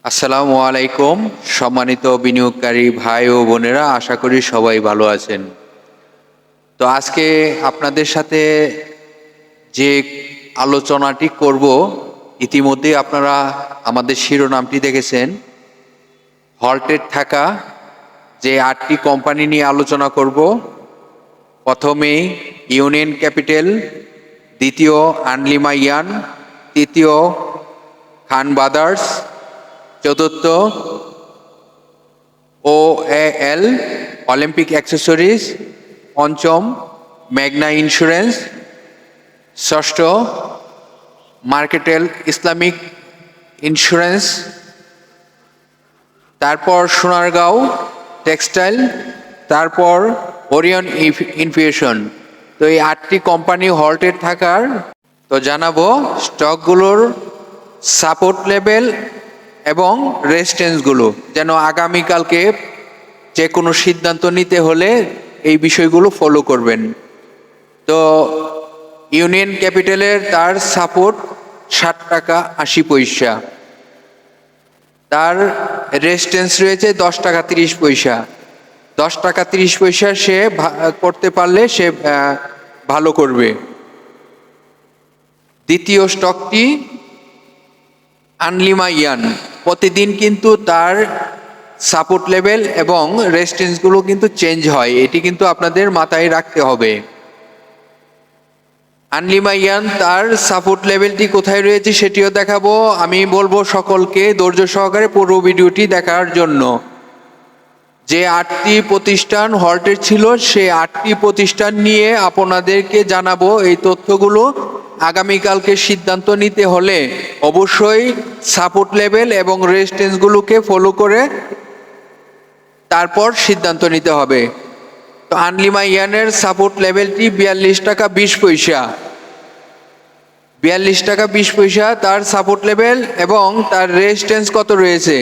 আসসালামু আলাইকুম সম্মানিত বিনিয়োগকারী ভাই ও বোনেরা, আশা করি সবাই ভালো আছেন। তো আজকে আপনাদের সাথে যে আলোচনাটি করব, ইতিমধ্যে আপনারা আমাদের শিরোনামটি দেখেছেন। হল্টেড থাকা যে 8টি কোম্পানি নিয়ে আলোচনা করব। প্রথমে ইউনিয়ন ক্যাপিটাল, দ্বিতীয় আনলিমায়ার্ন, তৃতীয় খান ব্রাদার্স, চতুর্থ OAL অলিম্পিক অ্যাক্সেসরিজ, পঞ্চম মেঘনা ইন্স্যুরেন্স, ষষ্ঠ মার্কেটেল ইসলামিক ইন্স্যুরেন্স, তারপর সোনারগাঁও টেক্সটাইল, তারপর ওরিয়ন ইনফিউশন। তো এই 8টি কোম্পানি হল্টেড থাকার তো জানাবো স্টকগুলোর সাপোর্ট লেভেল এবং রেজিস্ট্যান্সগুলো, যেন আগামীকালকে যে কোনো সিদ্ধান্ত নিতে হলে এই বিষয়গুলো ফলো করবেন। তো ইউনিয়ন ক্যাপিটালের তার সাপোর্ট 60 টাকা 80 পয়সা, তার রেজিস্ট্যান্স রয়েছে 10 টাকা 30 পয়সা। 10 টাকা 30 পয়সা সে করতে পারলে সে ভালো করবে। দ্বিতীয় স্টকটি আনলিমায়ার্ন, প্রতিদিন কিন্তু তার সাপোর্ট লেভেল এবং রেজিস্ট্যান্সগুলো কিন্তু চেঞ্জ হয়, এটি কিন্তু আপনাদের মাথায় রাখতে হবে। আনলিমায়ার্ন তার সাপোর্ট লেভেলটি কোথায় রয়েছে সেটিও দেখাবো। আমি বলবো সকলকে ধৈর্য সহকারে পুরো ভিডিওটি দেখার জন্য। যে 8টি প্রতিষ্ঠান হল্টেড ছিল, সেই 8টি প্রতিষ্ঠান নিয়ে আপনাদেরকে জানাবো এই তথ্যগুলো। আগামীকালকে সিদ্ধান্ত নিতে হলে অবশ্যই সাপোর্ট লেভেল এবং রেজিস্ট্যান্সগুলোকে ফলো করে তারপর সিদ্ধান্ত নিতে হবে। তো আনলিমায়ার্নের সাপোর্ট লেভেলটি 42 টাকা 20 পয়সা। 42 টাকা 20 পয়সা তার সাপোর্ট লেভেল, এবং তার রেজিস্ট্যান্স কত রয়েছে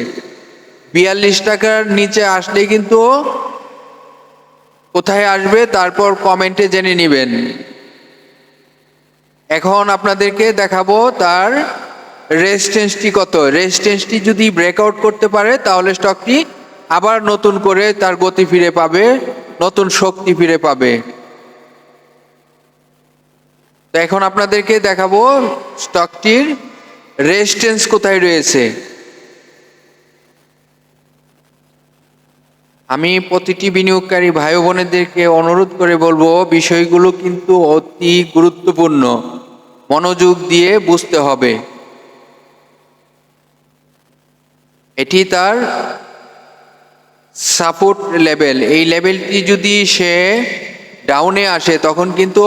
42 টাকার নিচে আসলে কিন্তু কোথায় আসবে তারপর কমেন্টে জেনে নেবেন। এখন আপনাদেরকে দেখাবো তার রেজিস্ট্যান্সটি কত। রেজিস্ট্যান্সটি যদি ব্রেকআউট করতে পারে তাহলে স্টকটি আবার নতুন করে তার গতি ফিরে পাবে, নতুন শক্তি ফিরে পাবে। তো এখন আপনাদেরকে দেখাবো স্টকটির রেজিস্ট্যান্স কোথায় রয়েছে। আমি প্রতিটি বিনিয়োগকারী ভাই বোনেদেরকে অনুরোধ করে বলবো, বিষয়গুলো কিন্তু অতি গুরুত্বপূর্ণ, মনোযোগ দিয়ে বুঝতে হবে। এটি তার সাপোর্ট লেভেল, এই লেভেলটি যদি সে ডাউনে আসে তখন কিন্তু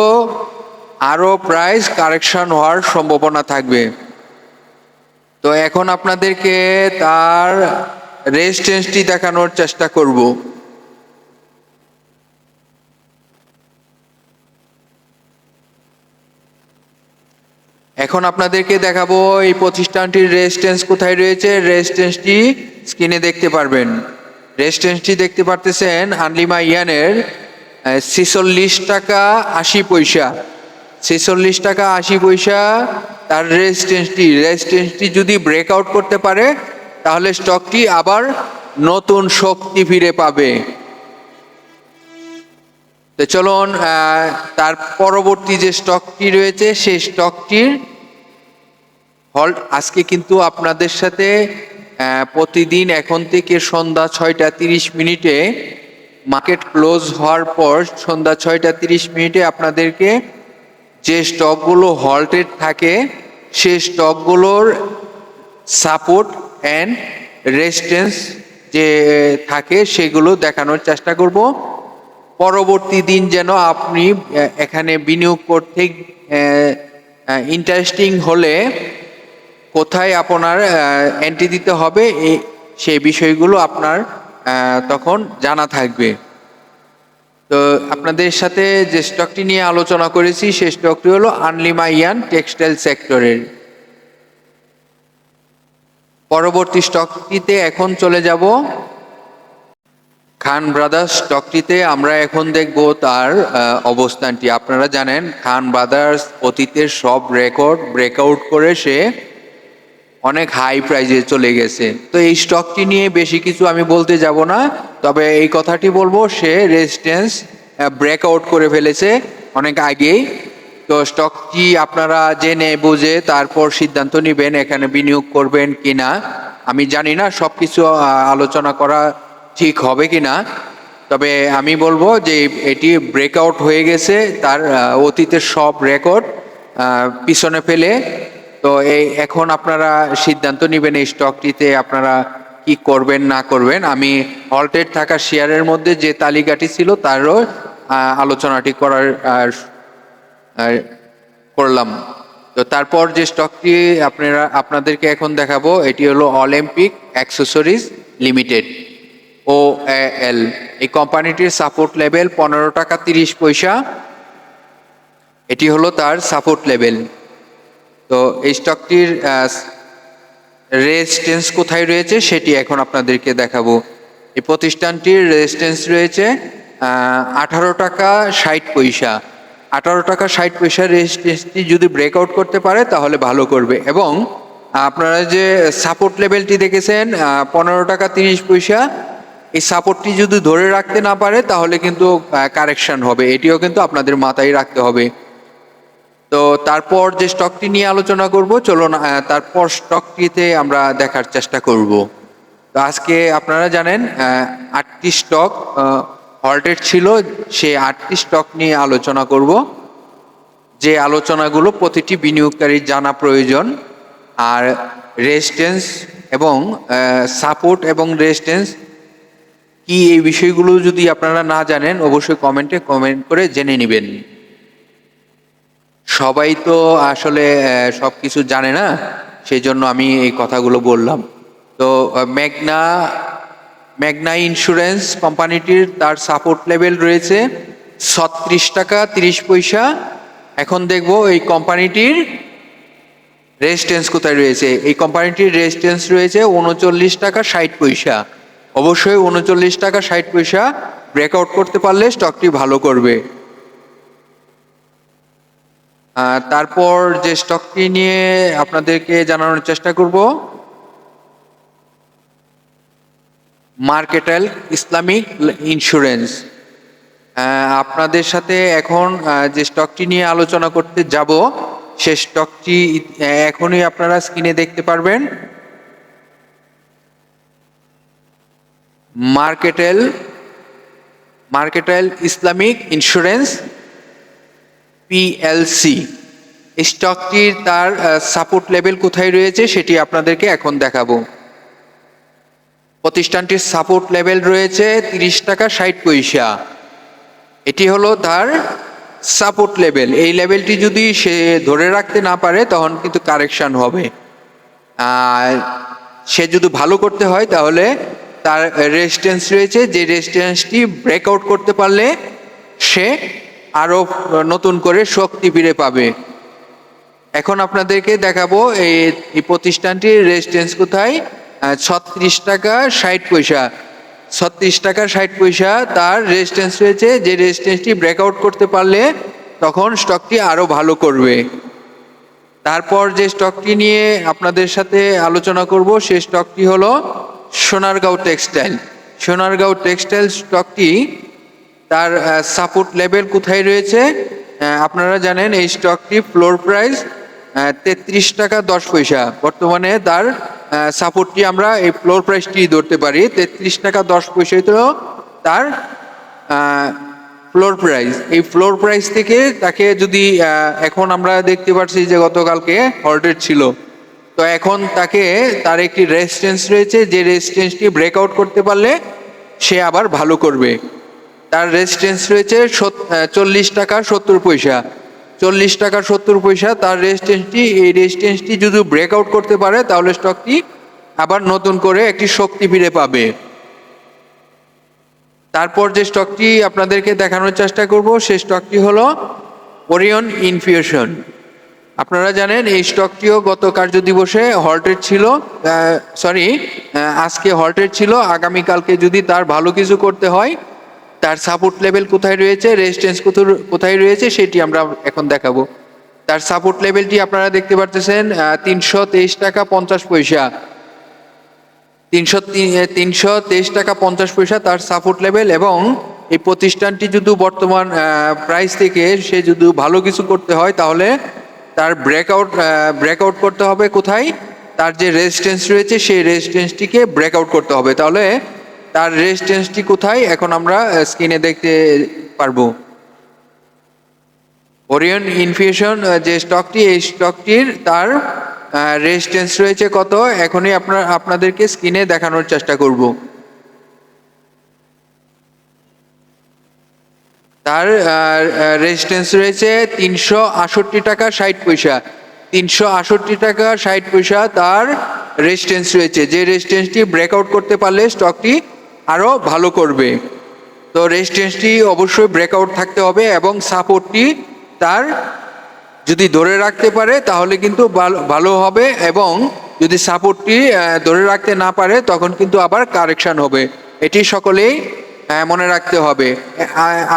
আরো প্রাইস কারেকশন হওয়ার সম্ভাবনা থাকবে। তো এখন আপনাদেরকে তার রেজিস্ট্যান্সটি দেখানোর চেষ্টা করব। এখন আপনাদেরকে দেখাবো এই প্রতিষ্ঠানটির রেজিস্ট্যান্স কোথায় রয়েছে। রেজিস্ট্যান্সটি স্ক্রিনে দেখতে পারবেন। রেজিস্ট্যান্সটি দেখতে পারতেছেন আনলিমায়ার্নের 46 টাকা 80 পয়সা। 46 টাকা 80 পয়সা তার রেজিস্ট্যান্সটি যদি ব্রেকআউট করতে পারে তাহলে স্টকটি আবার নতুন শক্তি ফিরে পাবে। তো চলুন তার পরবর্তী যে স্টকটি রয়েছে সেই স্টকটির হল্ট আজকে কিন্তু আপনাদের সাথে প্রতিদিন এখন থেকে সন্ধ্যা 6টা 30 মিনিটে মার্কেট ক্লোজ হওয়ার পর সন্ধ্যা 6টা 30 মিনিটে আপনাদেরকে যে স্টকগুলো হল্টেড থাকে সেই স্টকগুলোর সাপোর্ট অ্যান্ড রেজিস্ট্যান্স যে থাকে সেগুলো দেখানোর চেষ্টা করব। পরবর্তী দিন যেন আপনি এখানে বিনিয়োগ করতে ইন্টারেস্টিং হলে কোথায় আপনার এন্ট্রি দিতে হবে সেই বিষয়গুলো আপনার তখন জানা থাকবে। তো আপনাদের সাথে যে স্টকটি নিয়ে আলোচনা করেছি সেই স্টকটি হলো আনলিমায়ার্ন টেক্সটাইল সেক্টরের। পরবর্তী স্টকটিতে এখন চলে যাব খান ব্রাদার্স স্টকটিতে। আমরা এখন দেখব তার অবস্থানটি। আপনারা জানেন খান ব্রাদার্স অতীতের সব রেকর্ড ব্রেকআউট করে সে অনেক হাই প্রাইজে চলে গেছে। তো এই স্টকটি নিয়ে বেশি কিছু আমি বলতে যাব না, তবে এই কথাটি বলবো সে রেজিস্ট্যান্স ব্রেকআউট করে ফেলেছে অনেক আগেই। তো স্টকটি আপনারা জেনে বুঝে তারপর সিদ্ধান্ত নেবেন এখানে বিনিয়োগ করবেন কিনা। আমি জানি না সবকিছু আলোচনা করা ঠিক হবে কিনা, তবে আমি বলবো যে এটি ব্রেকআউট হয়ে গেছে, তার অতীতের সব রেকর্ড পিছনে ফেলে। তো এই এখন আপনারা সিদ্ধান্ত নেবেন এই স্টকটিতে আপনারা কি করবেন না করবেন। আমি হল্টেড থাকা শেয়ারের মধ্যে যে তালিকাটি ছিল তারও আলোচনাটি করার করলাম। তো তারপর যে স্টকটি আপনাদেরকে এখন দেখাবো এটি হলো অলিম্পিক অ্যাক্সেসরিজ লিমিটেড, OAL। এই কোম্পানিটির সাপোর্ট লেভেল 15 টাকা 30 পয়সা, এটি হলো তার সাপোর্ট লেভেল। তো এই স্টকটির রেজিস্ট্যান্স কোথায় রয়েছে সেটি এখন আপনাদেরকে দেখাবো। এই প্রতিষ্ঠানটির রেজিস্ট্যান্স রয়েছে 18 টাকা 60 পয়সা। 18 টাকা 60 পয়সা রেজিস্ট্যান্সটি যদি ব্রেকআউট করতে পারে তাহলে ভালো করবে। এবং আপনারা যে সাপোর্ট লেভেলটি দেখেছেন 15 টাকা 30 পয়সা, এই সাপোর্টটি যদি ধরে রাখতে না পারে তাহলে কিন্তু কারেকশন হবে, এটিও কিন্তু আপনাদের মাথায় রাখতে হবে। তো তারপর যে স্টকটি নিয়ে আলোচনা করব, চলুন তারপর স্টকটিতে আমরা দেখার চেষ্টা করব। তো আজকে আপনারা জানেন 8টি স্টক হল্টেড ছিল, সেই 8টি স্টক নিয়ে আলোচনা করব, যে আলোচনাগুলো প্রতিটি বিনিয়োগকারীর জানা প্রয়োজন। আর রেজিস্ট্যান্স এবং সাপোর্ট এবং রেজিস্ট্যান্স কি, এই বিষয়গুলো যদি আপনারা না জানেন অবশ্যই কমেন্টে কমেন্ট করে জেনে নেবেন। সবাই তো আসলে সব কিছু জানে না, সেই জন্য আমি এই কথাগুলো বললাম। তো মেঘনা ইন্স্যুরেন্স কোম্পানিটির তার সাপোর্ট লেভেল রয়েছে 36 টাকা 30 পয়সা। এখন দেখব এই কোম্পানিটির রেজিস্ট্যান্স কোথায় রয়েছে। এই কোম্পানিটির রেজিস্ট্যান্স রয়েছে 39 টাকা 60 পয়সা। অবশ্যই 39 টাকা 60 পয়সা ব্রেকআউট করতে পারলে স্টকটি ভালো করবে। তারপর যে স্টকটি নিয়ে আপনাদেরকে জানানোর চেষ্টা করব, মার্কেটাইল ইসলামিক ইন্স্যুরেন্স। আপনাদের সাথে এখন যে স্টকটি নিয়ে আলোচনা করতে যাব সে স্টকটি এখনই আপনারা স্ক্রিনে দেখতে পারবেন। মার্কেটাইল ইসলামিক ইন্স্যুরেন্স PLC। স্টকটির তার সাপোর্ট লেভেল কোথায় রয়েছে সেটি আপনাদেরকে এখন দেখাবো। প্রতিষ্ঠানটির সাপোর্ট লেভেল রয়েছে 30 টাকা 60 পয়সা। এটি হলো তার সাপোর্ট লেভেল। এই লেভেলটি যদি সে ধরে রাখতে না পারে তখন কিন্তু কারেকশন হবে। সে যদি ভালো করতে হয় তাহলে তার রেজিস্ট্যান্স রয়েছে, যে রেজিস্ট্যান্সটি ব্রেকআউট করতে পারলে সে আরো নতুন করে শক্তি ফিরে পাবে। এখন আপনাদেরকে দেখাবো এই প্রতিষ্ঠানটির রেজিস্ট্যান্স কোথায়। 36 টাকা 60 পয়সা। 36 টাকা 60 পয়সা তার রেজিস্ট্যান্স রয়েছে, যে রেজিস্ট্যান্সটি ব্রেকআউট করতে পারলে তখন স্টকটি আরো ভালো করবে। তারপর যে স্টকটি নিয়ে আপনাদের সাথে আলোচনা করব সে স্টকটি হলো সোনারগাঁও টেক্সটাইল। সোনারগাঁও টেক্সটাইল স্টকটি তার সাপোর্ট লেভেল কোথায় রয়েছে আপনারা জানেন। এই স্টকটি ফ্লোর প্রাইস 33 টাকা 10 পয়সা। বর্তমানে তার সাপোর্টটি আমরা এই ফ্লোর প্রাইসটি ধরতে পারি 33 টাকা 10 পয়সায়, তো তার ফ্লোর প্রাইস। এই ফ্লোর প্রাইস থেকে তাকে যদি এখন আমরা দেখতে পাচ্ছি যে গতকালকে হল্টেড ছিল, তো এখন তাকে তার একটি রেজিস্ট্যান্স রয়েছে, যে রেজিস্ট্যান্সটি ব্রেকআউট করতে পারলে সে আবার ভালো করবে। তার রেজিস্ট্যান্স রয়েছে 40 টাকা 70 পয়সা। 40 টাকা 70 পয়সা তার রেজিস্ট্যান্সটি। এই রেজিস্ট্যান্সটি যদি ব্রেকআউট করতে পারে তাহলে স্টকটি আবার নতুন করে একটি শক্তি ফিরে পাবে। তারপর যে স্টকটি আপনাদেরকে দেখানোর চেষ্টা করব সে স্টকটি হলো ওরিয়নইনফু। আপনারা জানেন এই স্টকটিও গত কার্য দিবসে হল্টেড ছিল, আজকে হল্টেড ছিল। আগামীকালকে যদি তার ভালো কিছু করতে হয়, তার সাপোর্ট লেভেল কোথায় রয়েছে, রেজিস্ট্যান্স কোথায় রয়েছে সেটি আমরা এখন দেখাবো। তার সাপোর্ট লেভেলটি আপনারা দেখতে পারতেছেন 323 টাকা 50 পয়সা, 323 টাকা 50 পয়সা তার সাপোর্ট লেভেল। এবং এই প্রতিষ্ঠানটি যদি বর্তমান প্রাইস থেকে সে যদি ভালো কিছু করতে হয় তাহলে তার ব্রেকআউট করতে হবে কোথায়, তার যে রেজিস্ট্যান্স রয়েছে সেই রেজিস্ট্যান্সটিকে ব্রেকআউট করতে হবে। তাহলে তার রেজিস্ট্যান্সটি কোথায় এখন আমরা স্ক্রিনে দেখতে পারবো। ওরিয়ন ইনফিউশন যে স্টকটি, এই স্টকটির তার রেজিস্ট্যান্স রয়েছে কত, এখনই আপনাদেরকে স্ক্রিনে দেখানোর চেষ্টা করব। তার রেজিস্ট্যান্স রয়েছে 368 টাকা 60 পয়সা, 368 টাকা 60 পয়সা তার রেজিস্ট্যান্স রয়েছে, যে রেজিস্ট্যান্সটি ব্রেকআউট করতে পারলে স্টকটি আরো ভালো করবে। তো রেজিস্ট্যান্সটি অবশ্যই ব্রেকআউট থাকতে হবে এবং সাপোর্টটি তার যদি ধরে রাখতে পারে তাহলে কিন্তু ভালো হবে, এবং যদি সাপোর্টটি ধরে রাখতে না পারে তখন কিন্তু আবার কারেকশন হবে। এটি সকলেই মনে রাখতে হবে।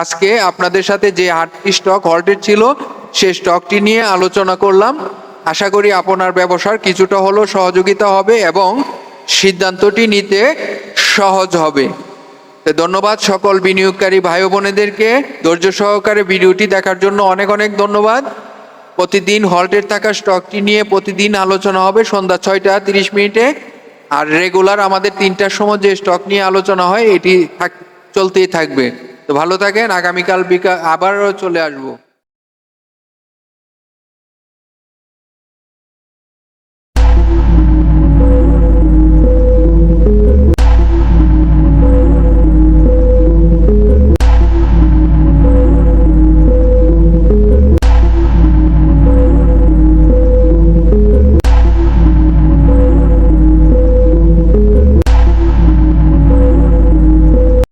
আজকে আপনাদের সাথে যে 8টি স্টক হল্টেড ছিল সেই স্টকটি নিয়ে আলোচনা করলাম। আশা করি আপনার ব্যবসার কিছুটা হলেও সহযোগিতা হবে এবং সিদ্ধান্তটি নিতে সহজ হবে। ধন্যবাদ সকল বিনিয়োগকারী ভাই ও বোনেদেরকে ধৈর্য সহকারে ভিডিওটি দেখার জন্য অনেক অনেক ধন্যবাদ। প্রতিদিন হল্টেড থাকা স্টকটি নিয়ে প্রতিদিন আলোচনা হবে সন্ধ্যা 6টা 30 মিনিটে, আর রেগুলার আমাদের 3টার সময় যে স্টক নিয়ে আলোচনা হয় এটি চলতেই থাকবে। তো ভালো থাকেন, আগামীকাল আবারও চলে আসবো।